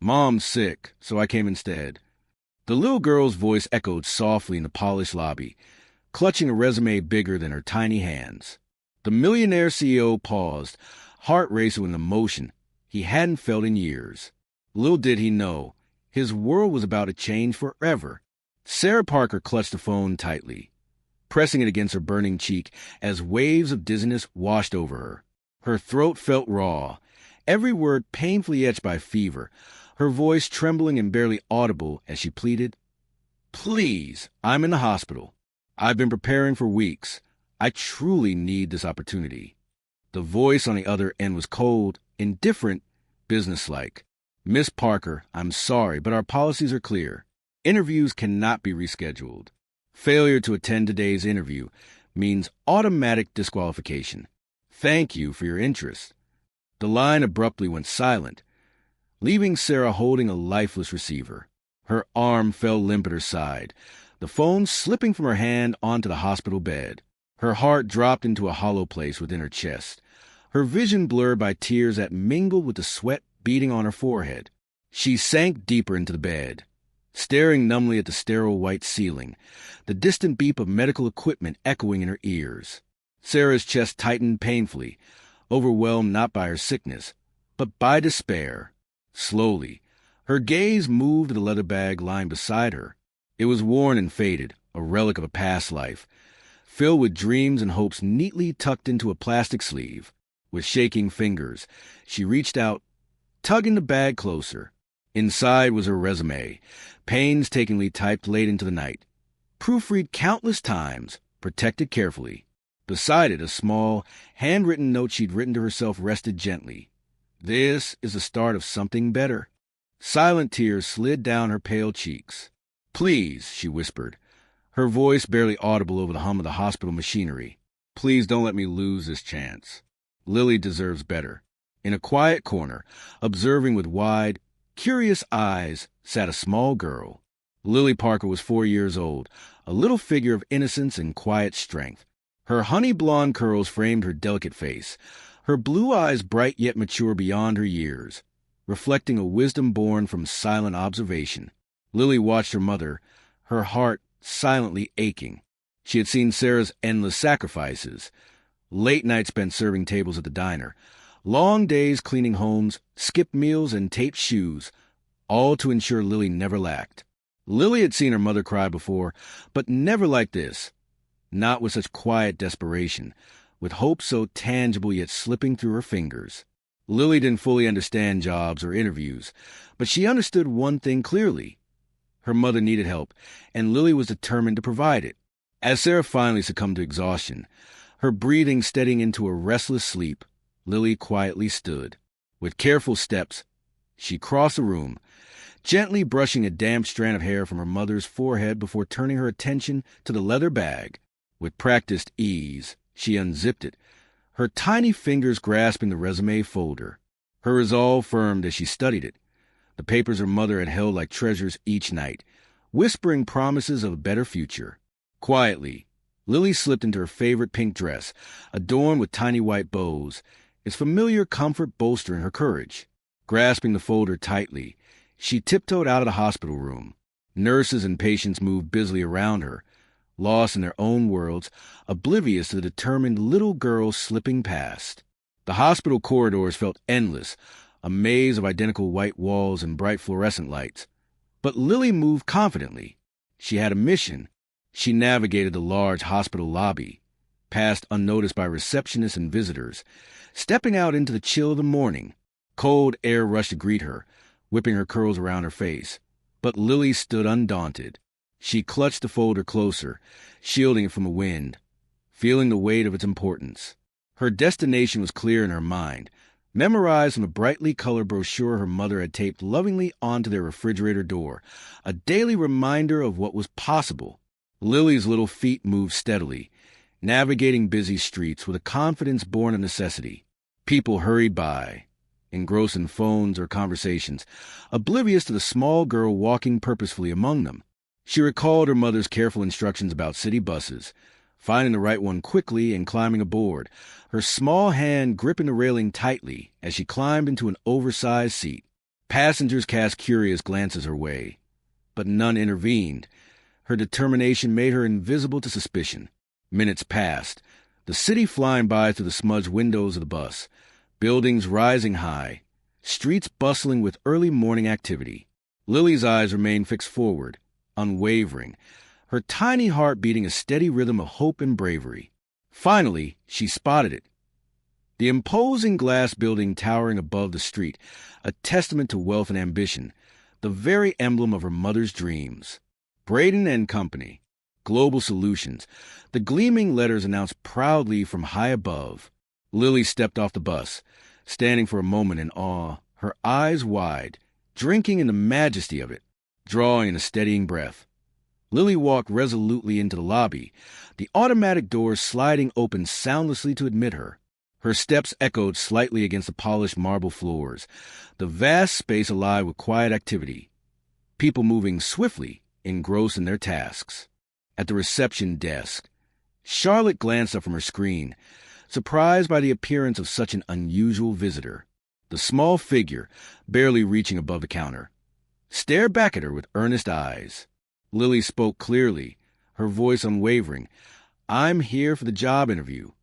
Mom's sick, so I came instead. The little girl's voice echoed softly in the polished lobby, clutching a resume bigger than her tiny hands. The Millionaire CEO paused, heart racing with an emotion he hadn't felt in years. Little did he know, his world was about to change forever. Sarah Parker clutched the phone tightly, pressing it against her burning cheek as waves of dizziness washed over her. Her throat felt raw, every word painfully etched by fever, her voice trembling and barely audible as she pleaded, "Please, I'm in the hospital. I've been preparing for weeks. I truly need this opportunity." The voice on the other end was cold, indifferent, businesslike. "Miss Parker, I'm sorry, but our policies are clear. Interviews cannot be rescheduled. Failure to attend today's interview means automatic disqualification. Thank you for your interest." The line abruptly went silent, leaving Sarah holding a lifeless receiver. Her arm fell limp at her side, the phone slipping from her hand onto the hospital bed. Her heart dropped into a hollow place within her chest, her vision blurred by tears that mingled with the sweat beading on her forehead. She sank deeper into the bed, staring numbly at the sterile white ceiling, the distant beep of medical equipment echoing in her ears. Sarah's chest tightened painfully, overwhelmed not by her sickness, but by despair. Slowly, her gaze moved to the leather bag lying beside her. It was worn and faded, a relic of a past life, filled with dreams and hopes neatly tucked into a plastic sleeve. With shaking fingers, she reached out, tugging the bag closer. Inside was her resume, painstakingly typed late into the night, proofread countless times, protected carefully. Beside it, a small, handwritten note she'd written to herself rested gently. "This is the start of something better." Silent tears slid down her pale cheeks. "Please," she whispered, her voice barely audible over the hum of the hospital machinery. "Please don't let me lose this chance. Lily deserves better." In a quiet corner, observing with wide, curious eyes, sat a small girl. Lily Parker was 4 years old, a little figure of innocence and quiet strength. Her honey blonde curls framed her delicate face, her blue eyes bright yet mature beyond her years, reflecting a wisdom born from silent observation. Lily watched her mother, her heart silently aching. She had seen Sarah's endless sacrifices, late nights spent serving tables at the diner, long days cleaning homes, skipped meals, and taped shoes, all to ensure Lily never lacked. Lily had seen her mother cry before, but never like this. Not with such quiet desperation, with hope so tangible yet slipping through her fingers. Lily didn't fully understand jobs or interviews, but she understood one thing clearly. Her mother needed help, and Lily was determined to provide it. As Sarah finally succumbed to exhaustion, her breathing steadying into a restless sleep, Lily quietly stood. With careful steps, she crossed the room, gently brushing a damp strand of hair from her mother's forehead before turning her attention to the leather bag. With practiced ease, she unzipped it, her tiny fingers grasping the resume folder. Her resolve firmed as she studied it, the papers her mother had held like treasures each night, whispering promises of a better future. Quietly, Lily slipped into her favorite pink dress, adorned with tiny white bows, its familiar comfort bolstering her courage. Grasping the folder tightly, she tiptoed out of the hospital room. Nurses and patients moved busily around her, lost in their own worlds, oblivious to the determined little girl slipping past. The hospital corridors felt endless, a maze of identical white walls and bright fluorescent lights. But Lily moved confidently. She had a mission. She navigated the large hospital lobby, passed unnoticed by receptionists and visitors, stepping out into the chill of the morning. Cold air rushed to greet her, whipping her curls around her face. But Lily stood undaunted. She clutched the folder closer, shielding it from the wind, feeling the weight of its importance. Her destination was clear in her mind, memorized from a brightly colored brochure her mother had taped lovingly onto their refrigerator door, a daily reminder of what was possible. Lily's little feet moved steadily, navigating busy streets with a confidence born of necessity. People hurried by, engrossed in phones or conversations, oblivious to the small girl walking purposefully among them. She recalled her mother's careful instructions about city buses, finding the right one quickly and climbing aboard, her small hand gripping the railing tightly as she climbed into an oversized seat. Passengers cast curious glances her way, but none intervened. Her determination made her invisible to suspicion. Minutes passed, the city flying by through the smudged windows of the bus, buildings rising high, streets bustling with early morning activity. Lily's eyes remained fixed forward, unwavering, her tiny heart beating a steady rhythm of hope and bravery. Finally, she spotted it. The imposing glass building towering above the street, a testament to wealth and ambition, the very emblem of her mother's dreams. Braden and Company, Global Solutions. The gleaming letters announced proudly from high above. Lily stepped off the bus, standing for a moment in awe, her eyes wide, drinking in the majesty of it, drawing in a steadying breath. Lily walked resolutely into the lobby, the automatic doors sliding open soundlessly to admit her. Her steps echoed slightly against the polished marble floors, the vast space alive with quiet activity, people moving swiftly, engrossed in their tasks. At the reception desk, Charlotte glanced up from her screen, surprised by the appearance of such an unusual visitor. The small figure, barely reaching above the counter, stared back at her with earnest eyes. Lily spoke clearly, her voice unwavering. "I'm here for the job interview."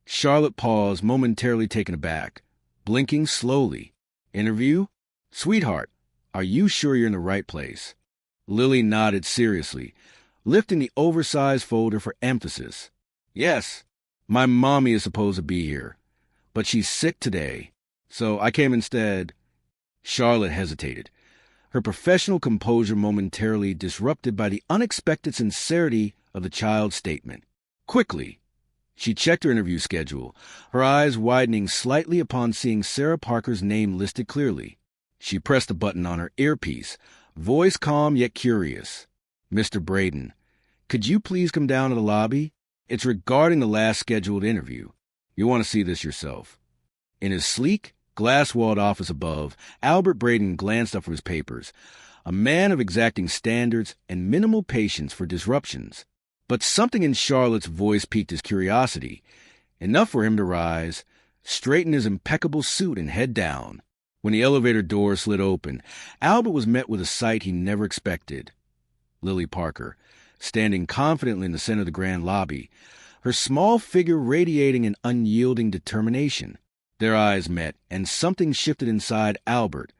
Charlotte paused, momentarily taken aback, blinking slowly. "Interview? Sweetheart, are you sure you're in the right place?" Lily nodded seriously, lifting the oversized folder for emphasis. "Yes, my mommy is supposed to be here, but she's sick today, so I came instead." Charlotte hesitated, her professional composure momentarily disrupted by the unexpected sincerity of the child's statement. Quickly, she checked her interview schedule, her eyes widening slightly upon seeing Sarah Parker's name listed clearly. She pressed a button on her earpiece, voice calm yet curious. "Mr. Braden, could you please come down to the lobby? It's regarding the last scheduled interview. You'll want to see this yourself." In his sleek, glass-walled office above, Albert Braden glanced up from his papers, a man of exacting standards and minimal patience for disruptions. But something in Charlotte's voice piqued his curiosity, enough for him to rise, straighten his impeccable suit, and head down. When the elevator door slid open, Albert was met with a sight he never expected. Lily Parker, standing confidently in the center of the grand lobby, her small figure radiating an unyielding determination. Their eyes met, and something shifted inside Albert.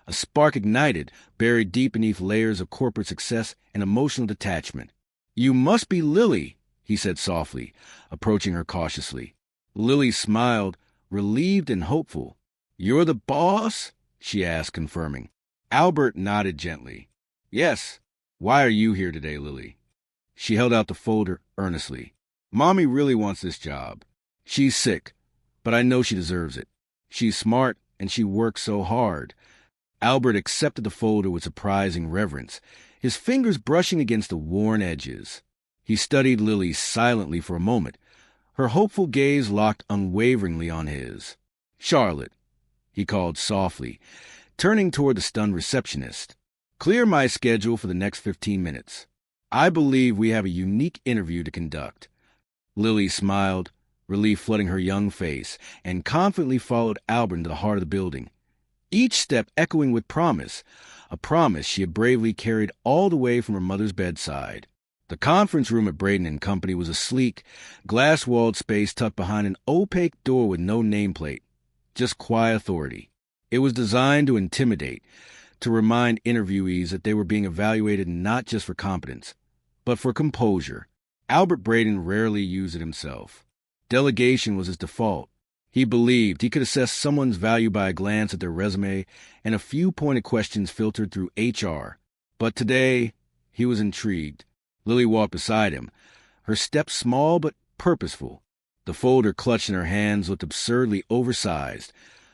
A spark ignited, buried deep beneath layers of corporate success and emotional detachment. "You must be Lily," he said softly, approaching her cautiously. Lily smiled, relieved and hopeful. "You're the boss?" she asked, confirming. Albert nodded gently. "Yes. Why are you here today, Lily?" She held out the folder earnestly. "Mommy really wants this job. She's sick, but I know she deserves it. She's smart, and she works so hard." Albert accepted the folder with surprising reverence, his fingers brushing against the worn edges. He studied Lily silently for a moment, her hopeful gaze locked unwaveringly on his. "Charlotte," he called softly, turning toward the stunned receptionist, "clear my schedule for the next 15 minutes. I believe we have a unique interview to conduct." Lily smiled, relief flooding her young face, and confidently followed Albert into the heart of the building, each step echoing with promise, a promise she had bravely carried all the way from her mother's bedside. The conference room at Braden and Company was a sleek, glass-walled space tucked behind an opaque door with no nameplate, just quiet authority. It was designed to intimidate, to remind interviewees that they were being evaluated not just for competence, but for composure. Albert Braden rarely used it himself. Delegation was his default. He believed he could assess someone's value by a glance at their resume and a few pointed questions filtered through HR. But today, he was intrigued. Lily walked beside him, her step small but purposeful. The folder clutched in her hands looked absurdly oversized,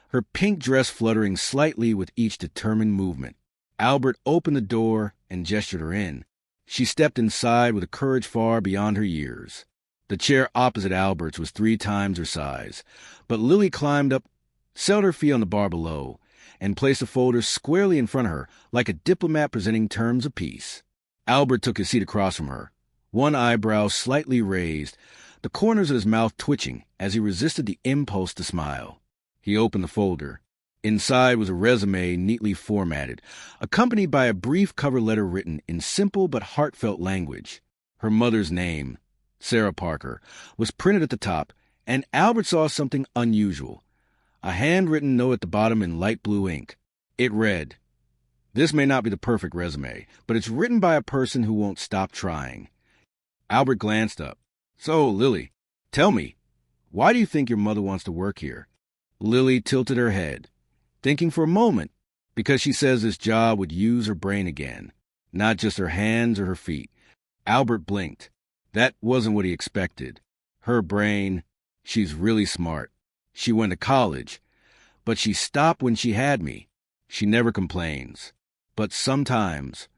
her pink dress fluttering slightly with each determined movement. Albert opened the door and gestured her in. She stepped inside with a courage far beyond her years. The chair opposite Albert's was 3 times her size, but Lily climbed up, settled her feet on the bar below, and placed the folder squarely in front of her like a diplomat presenting terms of peace. Albert took his seat across from her, one eyebrow slightly raised, the corners of his mouth twitching as he resisted the impulse to smile. He opened the folder, Inside was a resume neatly formatted, accompanied by a brief cover letter written in simple but heartfelt language. Her mother's name, Sarah Parker, was printed at the top, and Albert saw something unusual. A handwritten note at the bottom in light blue ink. It read, "This may not be the perfect resume, but it's written by a person who won't stop trying." Albert glanced up. "So, Lily, tell me, why do you think your mother wants to work here?" Lily tilted her head, thinking for a moment, because she says this job would use her brain again, not just her hands or her feet. Albert blinked. That wasn't what he expected. Her brain, she's really smart. She went to college, but she stopped when she had me. She never complains. But sometimes,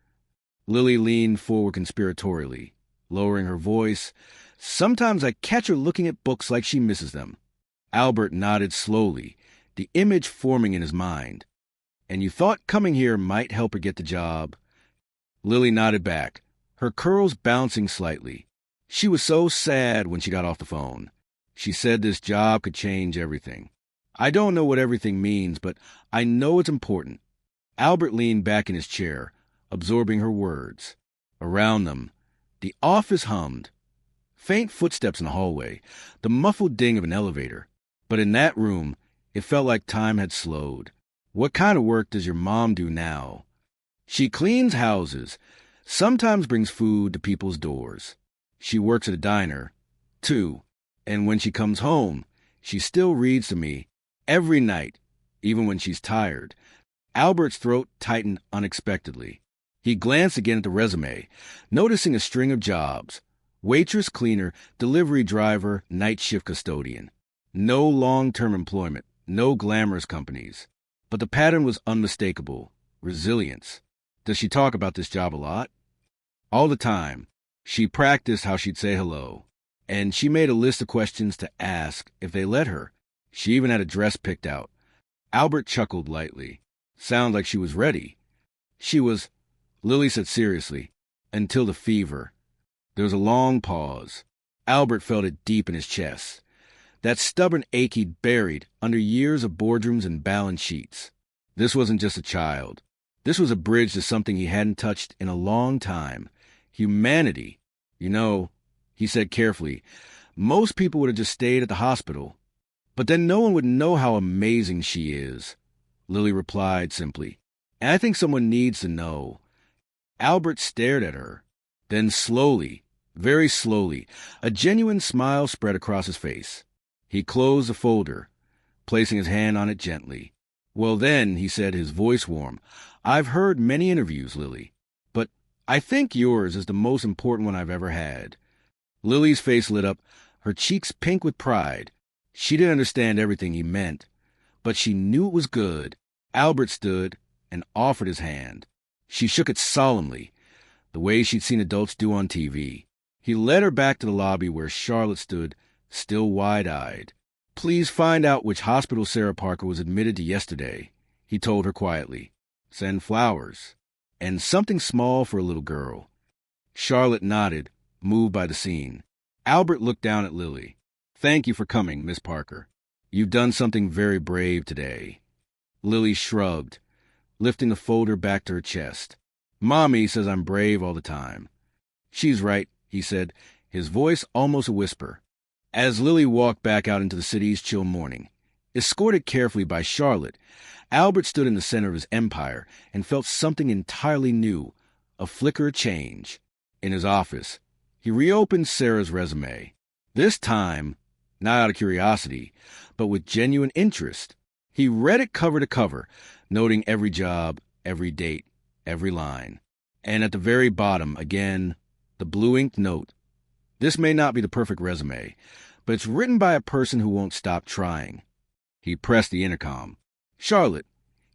Lily leaned forward conspiratorially, lowering her voice. Sometimes I catch her looking at books like she misses them. Albert nodded slowly, the image forming in his mind. "And you thought coming here might help her get the job?" Lily nodded back, her curls bouncing slightly. She was so sad when she got off the phone. She said this job could change everything. "I don't know what everything means, but I know it's important." Albert leaned back in his chair, absorbing her words. Around them, the office hummed. Faint footsteps in the hallway, the muffled ding of an elevator. But in that room, it felt like time had slowed. "What kind of work does your mom do now?" "She cleans houses, sometimes brings food to people's doors. She works at a diner, too. And when she comes home, she still reads to me every night, even when she's tired." Albert's throat tightened unexpectedly. He glanced again at the resume, noticing a string of jobs: waitress, cleaner, delivery driver, night shift custodian. No long-term employment, no glamorous companies. But the pattern was unmistakable: resilience. "Does she talk about this job a lot?" "All the time. She practiced how she'd say hello. And she made a list of questions to ask if they let her. She even had a dress picked out." Albert chuckled lightly. "Sounds like she was ready." "She was," Lily said seriously, "until the fever." There was a long pause. Albert felt it deep in his chest. That stubborn ache he'd buried under years of boardrooms and balance sheets. This wasn't just a child. This was a bridge to something he hadn't touched in a long time. Humanity. "You know," he said carefully, "most people would have just stayed at the hospital. But then no one would know how amazing she is." Lily replied simply, "And I think someone needs to know." Albert stared at her. Then slowly, very slowly, a genuine smile spread across his face. He closed the folder, placing his hand on it gently. "Well then," he said, his voice warm, "I've heard many interviews, Lily, but I think yours is the most important one I've ever had." Lily's face lit up, her cheeks pink with pride. She didn't understand everything he meant, but she knew it was good. Albert stood and offered his hand. She shook it solemnly, the way she'd seen adults do on TV. He led her back to the lobby where Charlotte stood, still wide-eyed. "Please find out which hospital Sarah Parker was admitted to yesterday," he told her quietly. "Send flowers. And something small for a little girl." Charlotte nodded, moved by the scene. Albert looked down at Lily. "Thank you for coming, Miss Parker. You've done something very brave today." Lily shrugged, lifting the folder back to her chest. "Mommy says I'm brave all the time." "She's right," he said, his voice almost a whisper. As Lily walked back out into the city's chill morning, escorted carefully by Charlotte, Albert stood in the center of his empire and felt something entirely new, a flicker of change. In his office, he reopened Sarah's resume. This time, not out of curiosity, but with genuine interest. He read it cover to cover, noting every job, every date, every line. And at the very bottom, again, the blue-inked note. "This may not be the perfect resume, but it's written by a person who won't stop trying." He pressed the intercom. "Charlotte,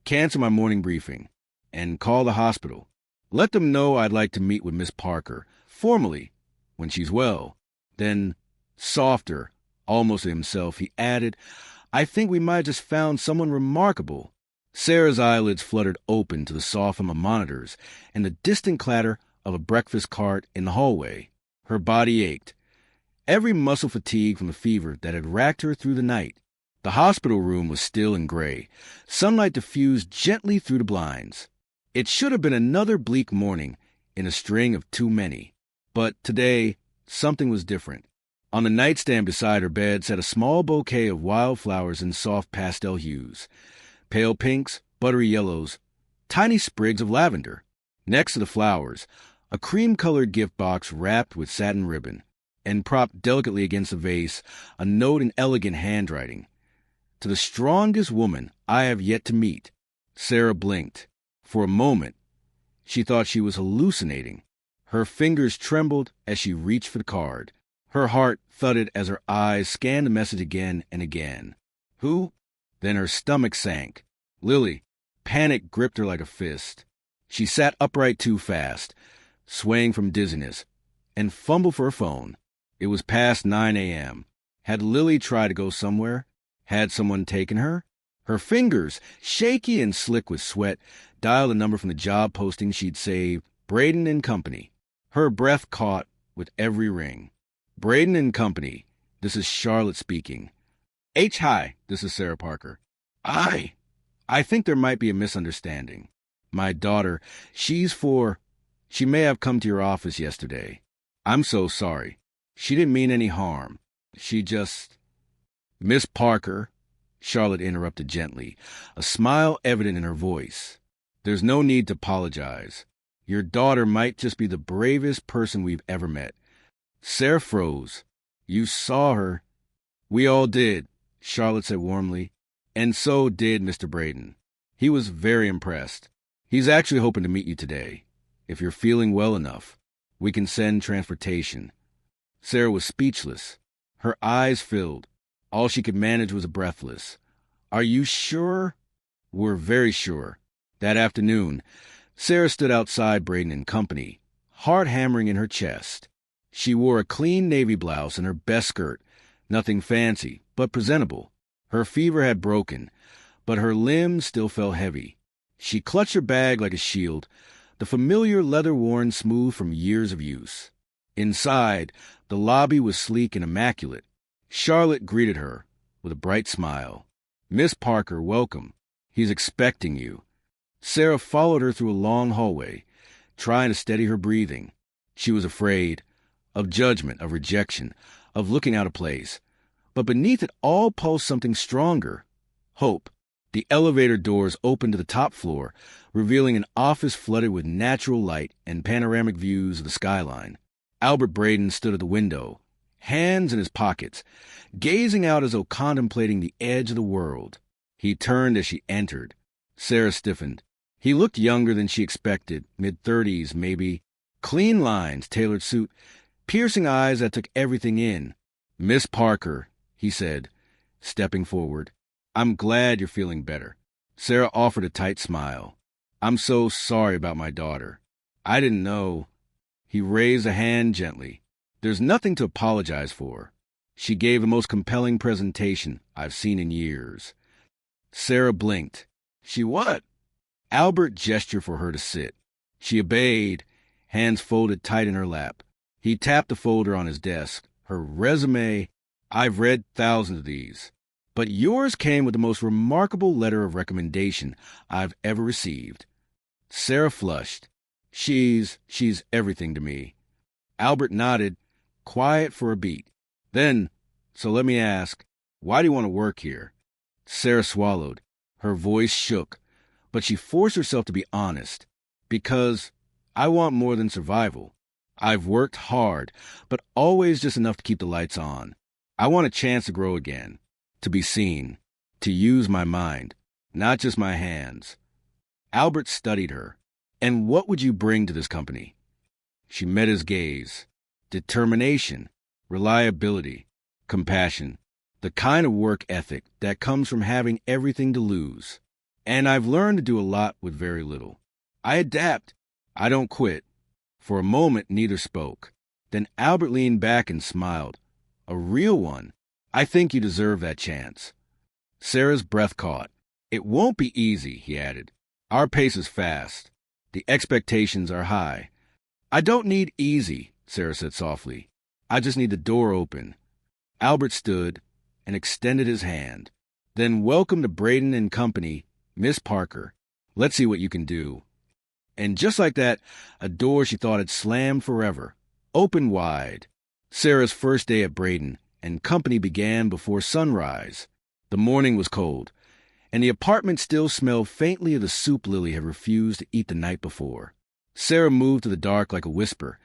cancel my morning briefing and call the hospital. Let them know I'd like to meet with Miss Parker, formally, when she's well." Then, softer, almost to himself, he added, "I think we might have just found someone remarkable." Sarah's eyelids fluttered open to the soft hum of monitors and the distant clatter of a breakfast cart in the hallway. Her body ached, every muscle fatigued from the fever that had racked her through the night. The hospital room was still and gray. Sunlight diffused gently through the blinds. It should have been another bleak morning in a string of too many. But today, something was different. On the nightstand beside her bed sat a small bouquet of wildflowers in soft pastel hues. Pale pinks, buttery yellows, tiny sprigs of lavender. Next to the flowers, a cream-colored gift box wrapped with satin ribbon, and propped delicately against the vase, a note in elegant handwriting. To the strongest woman I have yet to meet. Sarah blinked. For a moment, she thought she was hallucinating. Her fingers trembled as she reached for the card. Her heart thudded as her eyes scanned the message again and again. Who? Then her stomach sank. Lily. Panic gripped her like a fist. She sat upright too fast, swaying from dizziness, and fumbled for her phone. It was past 9 a.m. Had Lily tried to go somewhere? Had someone taken her? Her fingers, shaky and slick with sweat, dialed a number from the job posting she'd saved, Braden and Company. Her breath caught with every ring. Braden and Company, this is Charlotte speaking. Hi, this is Sarah Parker. I think there might be a misunderstanding. My daughter, she may have come to your office yesterday. I'm so sorry. She didn't mean any harm. Miss Parker, Charlotte interrupted gently, a smile evident in her voice. There's no need to apologize. Your daughter might just be the bravest person we've ever met. Sarah froze. You saw her. We all did, Charlotte said warmly. And so did Mr. Braden. He was very impressed. He's actually hoping to meet you today. If you're feeling well enough, we can send transportation. Sarah was speechless. Her eyes filled. All she could manage was breathless. Are you sure? We're very sure. That afternoon, Sarah stood outside Braden and Company, heart hammering in her chest. She wore a clean navy blouse and her best skirt, nothing fancy, but presentable. Her fever had broken, but her limbs still felt heavy. She clutched her bag like a shield, the familiar leather worn smooth from years of use. Inside, the lobby was sleek and immaculate. Charlotte greeted her with a bright smile. Miss Parker, welcome. He's expecting you. Sarah followed her through a long hallway, trying to steady her breathing. She was afraid of judgment, of rejection, of looking out of place. But beneath it all pulsed something stronger. Hope. The elevator doors opened to the top floor, revealing an office flooded with natural light and panoramic views of the skyline. Albert Braden stood at the window, hands in his pockets, gazing out as though contemplating the edge of the world. He turned as she entered. Sarah stiffened. He looked younger than she expected, mid-30s maybe. Clean lines, tailored suit, piercing eyes that took everything in. Miss Parker, he said, stepping forward. I'm glad you're feeling better. Sarah offered a tight smile. I'm so sorry about my daughter. I didn't know. He raised a hand gently. There's nothing to apologize for. She gave the most compelling presentation I've seen in years. Sarah blinked. She what? Albert gestured for her to sit. She obeyed, hands folded tight in her lap. He tapped the folder on his desk. Her resume. I've read thousands of these. But yours came with the most remarkable letter of recommendation I've ever received. Sarah flushed. She's everything to me. Albert nodded, quiet for a beat. Then, so let me ask, why do you want to work here? Sarah swallowed. Her voice shook, but she forced herself to be honest. Because I want more than survival. I've worked hard, but always just enough to keep the lights on. I want a chance to grow again. To be seen, to use my mind, not just my hands. Albert studied her. And what would you bring to this company? She met his gaze. Determination, reliability, compassion, the kind of work ethic that comes from having everything to lose. And I've learned to do a lot with very little. I adapt. I don't quit. For a moment, neither spoke. Then Albert leaned back and smiled. A real one. I think you deserve that chance. Sarah's breath caught. It won't be easy, he added. Our pace is fast. The expectations are high. I don't need easy, Sarah said softly. I just need the door open. Albert stood and extended his hand. Then welcome to Braden and Company, Miss Parker. Let's see what you can do. And just like that, a door she thought had slammed forever opened wide. Sarah's first day at Braden and Company began before sunrise. The morning was cold, and the apartment still smelled faintly of the soup Lily had refused to eat the night before. Sarah moved to the dark like a whisper,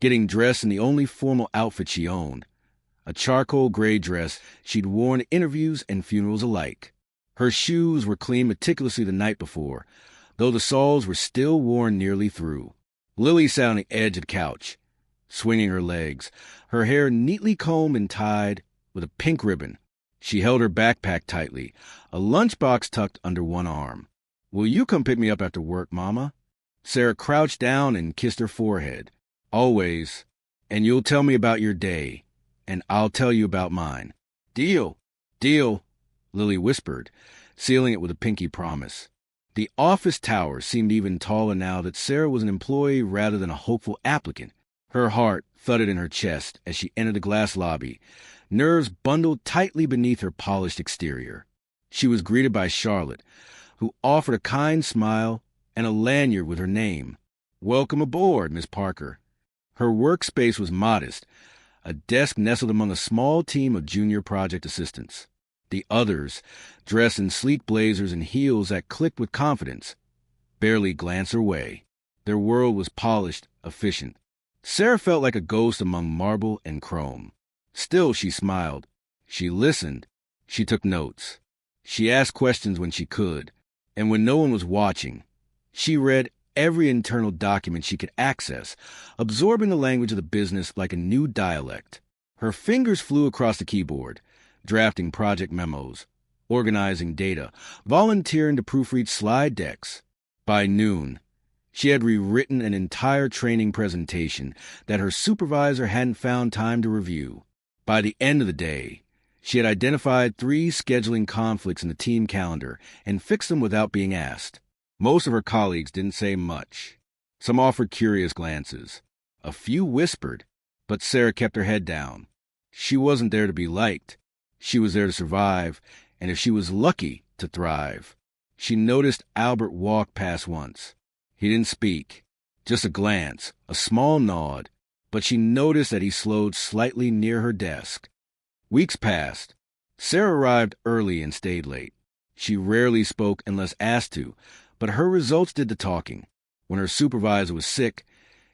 getting dressed in the only formal outfit she owned, a charcoal gray dress she'd worn at interviews and funerals alike. Her shoes were cleaned meticulously the night before, though the soles were still worn nearly through. Lily sat on the edge of the couch, swinging her legs, her hair neatly combed and tied with a pink ribbon. She held her backpack tightly, a lunchbox tucked under one arm. "Will you come pick me up after work, Mama?" Sarah crouched down and kissed her forehead. "Always. And you'll tell me about your day, and I'll tell you about mine." "Deal. Deal," Lily whispered, sealing it with a pinky promise. The office tower seemed even taller now that Sarah was an employee rather than a hopeful applicant. Her heart thudded in her chest as she entered the glass lobby, nerves bundled tightly beneath her polished exterior. She was greeted by Charlotte, who offered a kind smile and a lanyard with her name. "Welcome aboard, Miss Parker." Her workspace was modest, a desk nestled among a small team of junior project assistants. The others, dressed in sleek blazers and heels that clicked with confidence, barely glanced her way. Their world was polished, efficient. Sarah felt like a ghost among marble and chrome. Still, she smiled. She listened. She took notes. She asked questions when she could, and when no one was watching. She read every internal document she could access, absorbing the language of the business like a new dialect. Her fingers flew across the keyboard, drafting project memos, organizing data, volunteering to proofread slide decks. By noon, she had rewritten an entire training presentation that her supervisor hadn't found time to review. By the end of the day, she had identified 3 scheduling conflicts in the team calendar and fixed them without being asked. Most of her colleagues didn't say much. Some offered curious glances. A few whispered, but Sarah kept her head down. She wasn't there to be liked. She was there to survive, and if she was lucky, to thrive. She noticed Albert walk past once. He didn't speak, just a glance, a small nod, but she noticed that he slowed slightly near her desk. Weeks passed. Sarah arrived early and stayed late. She rarely spoke unless asked to, but her results did the talking. When her supervisor was sick,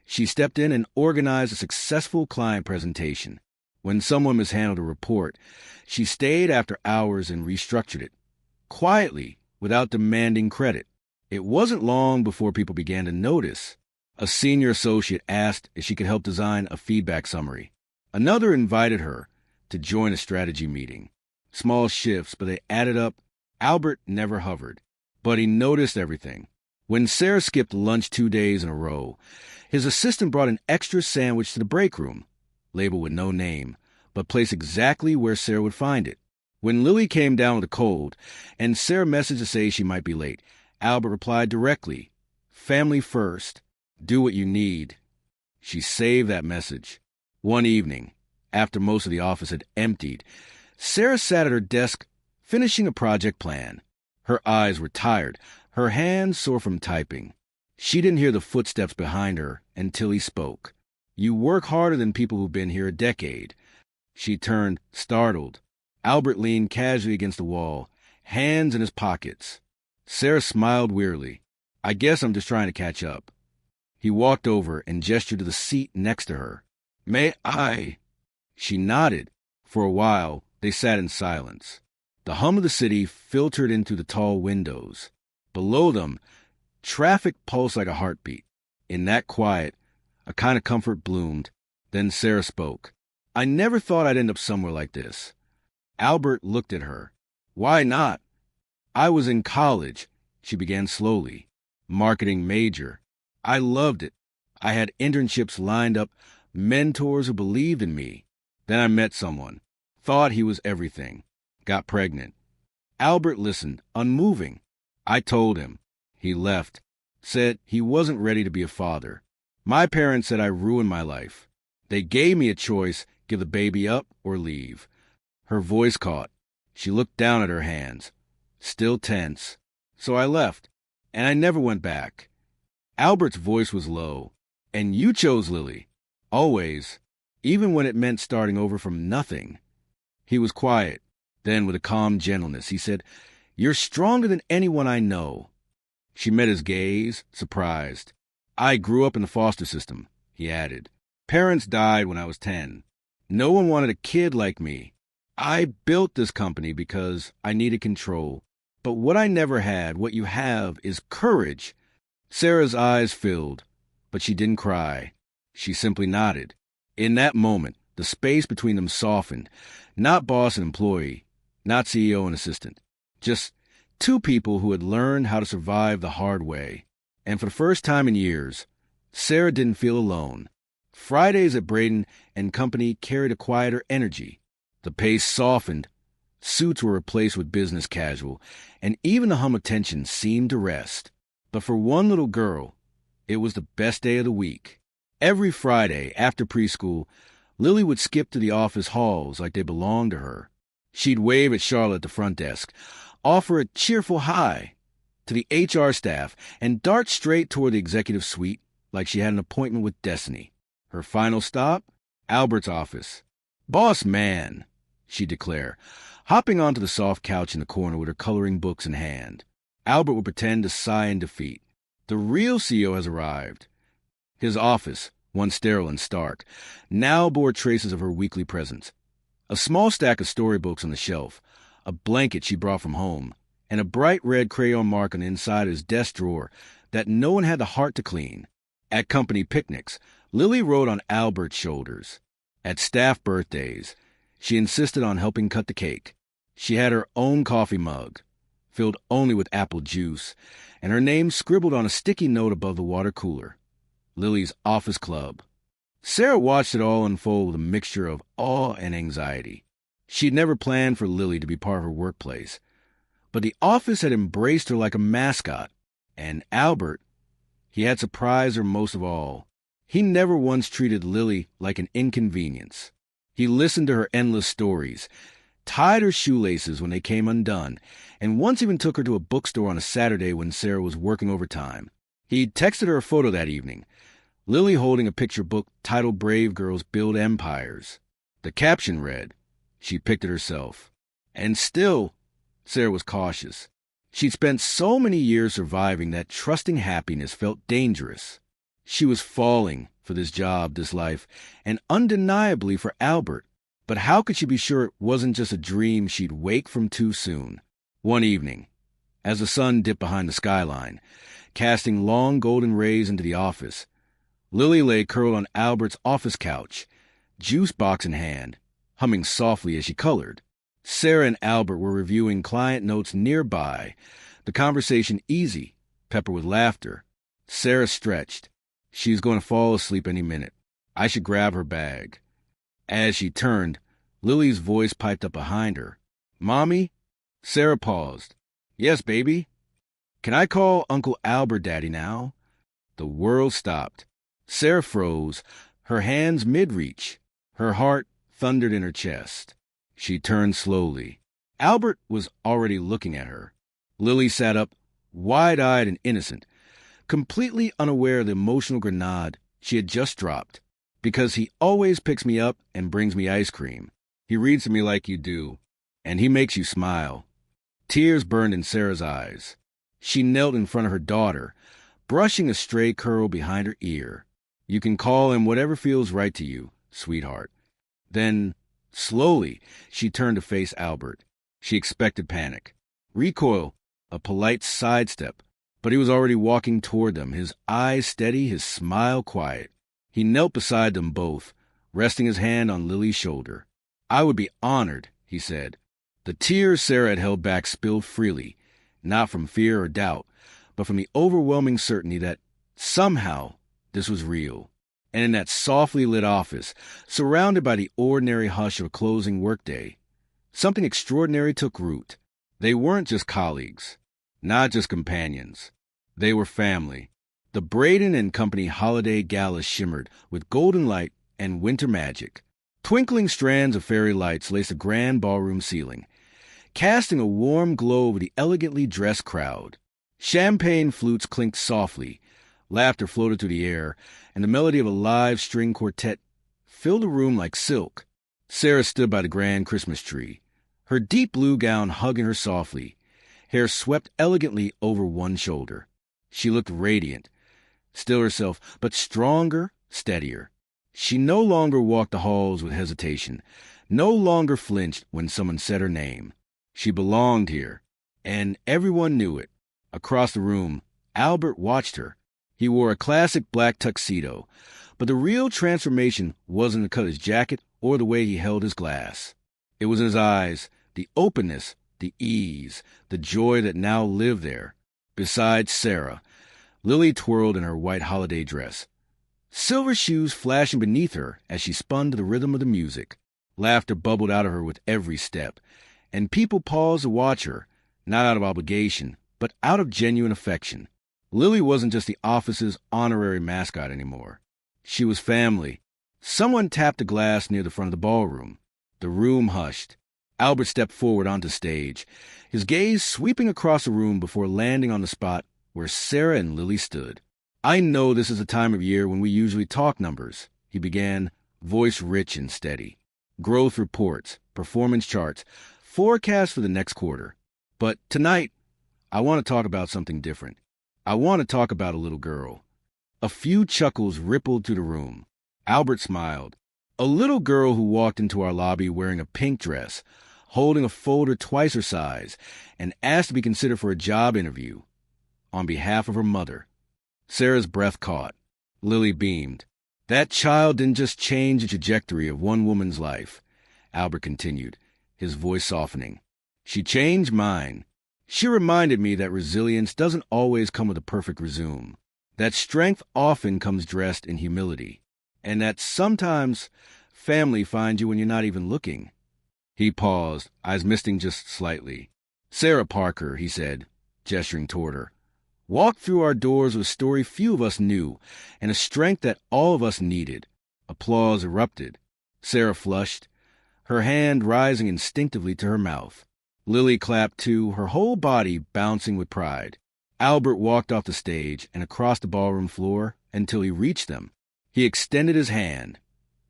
she stepped in and organized a successful client presentation. When someone mishandled a report, she stayed after hours and restructured it, quietly, without demanding credit. It wasn't long before people began to notice. A senior associate asked if she could help design a feedback summary. Another invited her to join a strategy meeting. Small shifts, but they added up. Albert never hovered, but he noticed everything. When Sarah skipped lunch 2 days in a row, his assistant brought an extra sandwich to the break room, labeled with no name, but placed exactly where Sarah would find it. When Lily came down with a cold, and Sarah messaged to say she might be late, Albert replied directly, "Family first. Do what you need." She saved that message. One evening, after most of the office had emptied, Sarah sat at her desk finishing a project plan. Her eyes were tired, her hands sore from typing. She didn't hear the footsteps behind her until he spoke. "You work harder than people who've been here a decade." She turned, startled. Albert leaned casually against the wall, hands in his pockets. Sarah smiled wearily. "I guess I'm just trying to catch up." He walked over and gestured to the seat next to her. "May I?" She nodded. For a while, they sat in silence. The hum of the city filtered in through the tall windows. Below them, traffic pulsed like a heartbeat. In that quiet, a kind of comfort bloomed. Then Sarah spoke. "I never thought I'd end up somewhere like this." Albert looked at her. "Why not?" "I was in college," she began slowly. "Marketing major. I loved it. I had internships lined up, mentors who believed in me. Then I met someone. Thought he was everything. Got pregnant." Albert listened, unmoving. "I told him." He left. Said he wasn't ready to be a father. "My parents said I ruined my life. They gave me a choice, give the baby up or leave." Her voice caught. She looked down at her hands, still tense. So I left, and I never went back. Albert's voice was low. And you chose Lily. Always. Even when it meant starting over from nothing. He was quiet. Then, with a calm gentleness, he said, "You're stronger than anyone I know." She met his gaze, surprised. "I grew up in the foster system," he added. "Parents died when I was 10. No one wanted a kid like me. I built this company because I needed control. But what I never had, what you have, is courage." Sarah's eyes filled, but she didn't cry. She simply nodded. In that moment, the space between them softened. Not boss and employee, not CEO and assistant. Just two people who had learned how to survive the hard way. And for the first time in years, Sarah didn't feel alone. Fridays at Braden and Company carried a quieter energy. The pace softened. Suits were replaced with business casual, and even the hum of tension seemed to rest. But for one little girl, it was the best day of the week. Every Friday, after preschool, Lily would skip to the office halls like they belonged to her. She'd wave at Charlotte at the front desk, offer a cheerful hi to the HR staff, and dart straight toward the executive suite like she had an appointment with destiny. Her final stop? Albert's office. "Boss man," she'd declare, hopping onto the soft couch in the corner with her coloring books in hand. Albert would pretend to sigh in defeat. The real CEO has arrived. His office, once sterile and stark, now bore traces of her weekly presence. A small stack of storybooks on the shelf, a blanket she brought from home, and a bright red crayon mark on the inside of his desk drawer that no one had the heart to clean. At company picnics, Lily rode on Albert's shoulders. At staff birthdays, she insisted on helping cut the cake. She had her own coffee mug, filled only with apple juice, and her name scribbled on a sticky note above the water cooler. Lily's office club. Sarah watched it all unfold with a mixture of awe and anxiety. She'd never planned for Lily to be part of her workplace, but the office had embraced her like a mascot. And Albert, he had surprised her most of all. He never once treated Lily like an inconvenience. He listened to her endless stories, tied her shoelaces when they came undone, and once even took her to a bookstore on a Saturday when Sarah was working overtime. He'd texted her a photo that evening, Lily holding a picture book titled "Brave Girls Build Empires." The caption read, "She picked it herself." And still, Sarah was cautious. She'd spent so many years surviving that trusting happiness felt dangerous. She was falling for this job, this life, and undeniably for Albert. But how could she be sure it wasn't just a dream she'd wake from too soon? One evening, as the sun dipped behind the skyline, casting long golden rays into the office, Lily lay curled on Albert's office couch, juice box in hand, humming softly as she colored. Sarah and Albert were reviewing client notes nearby, the conversation easy, peppered with laughter. Sarah stretched. She's going to fall asleep any minute. I should grab her bag. As she turned, Lily's voice piped up behind her. "Mommy?" Sarah paused. "Yes, baby." "Can I call Uncle Albert Daddy now?" The world stopped. Sarah froze, her hands mid-reach. Her heart thundered in her chest. She turned slowly. Albert was already looking at her. Lily sat up, wide-eyed and innocent, completely unaware of the emotional grenade she had just dropped. "Because he always picks me up and brings me ice cream. He reads to me like you do, and he makes you smile." Tears burned in Sarah's eyes. She knelt in front of her daughter, brushing a stray curl behind her ear. "You can call him whatever feels right to you, sweetheart." Then, slowly, she turned to face Albert. She expected panic. Recoil, a polite sidestep, but he was already walking toward them, his eyes steady, his smile quiet. He knelt beside them both, resting his hand on Lily's shoulder. "I would be honored," he said. The tears Sarah had held back spilled freely, not from fear or doubt, but from the overwhelming certainty that somehow this was real. And in that softly lit office, surrounded by the ordinary hush of a closing workday, something extraordinary took root. They weren't just colleagues, not just companions. They were family. The Braden and Company holiday gala shimmered with golden light and winter magic. Twinkling strands of fairy lights laced the grand ballroom ceiling, casting a warm glow over the elegantly dressed crowd. Champagne flutes clinked softly, laughter floated through the air, and the melody of a live string quartet filled the room like silk. Sarah stood by the grand Christmas tree, her deep blue gown hugging her softly, hair swept elegantly over one shoulder. She looked radiant, still herself, but stronger, steadier. She no longer walked the halls with hesitation, no longer flinched when someone said her name. She belonged here, and everyone knew it. Across the room, Albert watched her. He wore a classic black tuxedo, but the real transformation wasn't the cut of his jacket or the way he held his glass. It was in his eyes, the openness, the ease, the joy that now lived there. Beside Sarah, Lily twirled in her white holiday dress, silver shoes flashing beneath her as she spun to the rhythm of the music. Laughter bubbled out of her with every step, and people paused to watch her, not out of obligation, but out of genuine affection. Lily wasn't just the office's honorary mascot anymore. She was family. Someone tapped a glass near the front of the ballroom. The room hushed. Albert stepped forward onto stage, his gaze sweeping across the room before landing on the spot where Sarah and Lily stood. "I know this is a time of year when we usually talk numbers," he began, voice rich and steady. "Growth reports, performance charts, forecasts for the next quarter. But tonight, I want to talk about something different. I want to talk about a little girl." A few chuckles rippled through the room. Albert smiled. A little girl who walked into our lobby wearing a pink dress, holding a folder twice her size, and asked to be considered for a job interview on behalf of her mother. Sarah's breath caught. Lily beamed. "That child didn't just change the trajectory of one woman's life," Albert continued, his voice softening. "She changed mine. She reminded me that resilience doesn't always come with a perfect resume, that strength often comes dressed in humility, and that sometimes family finds you when you're not even looking." He paused, eyes misting just slightly. "Sarah Parker," he said, gesturing toward her, "walked through our doors with a story few of us knew, and a strength that all of us needed." Applause erupted. Sarah flushed, her hand rising instinctively to her mouth. Lily clapped too, her whole body bouncing with pride. Albert walked off the stage and across the ballroom floor until he reached them. He extended his hand,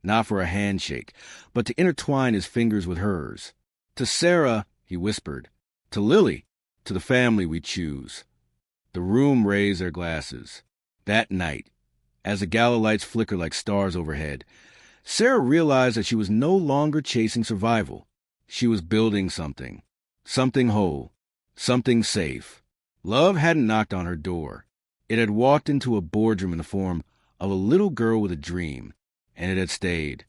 not for a handshake, but to intertwine his fingers with hers. "To Sarah," he whispered. "To Lily, to the family we choose." The room raised their glasses. That night, as the gala lights flickered like stars overhead, Sarah realized that she was no longer chasing survival. She was building something. Something whole. Something safe. Love hadn't knocked on her door. It had walked into a boardroom in the form of a little girl with a dream, and it had stayed.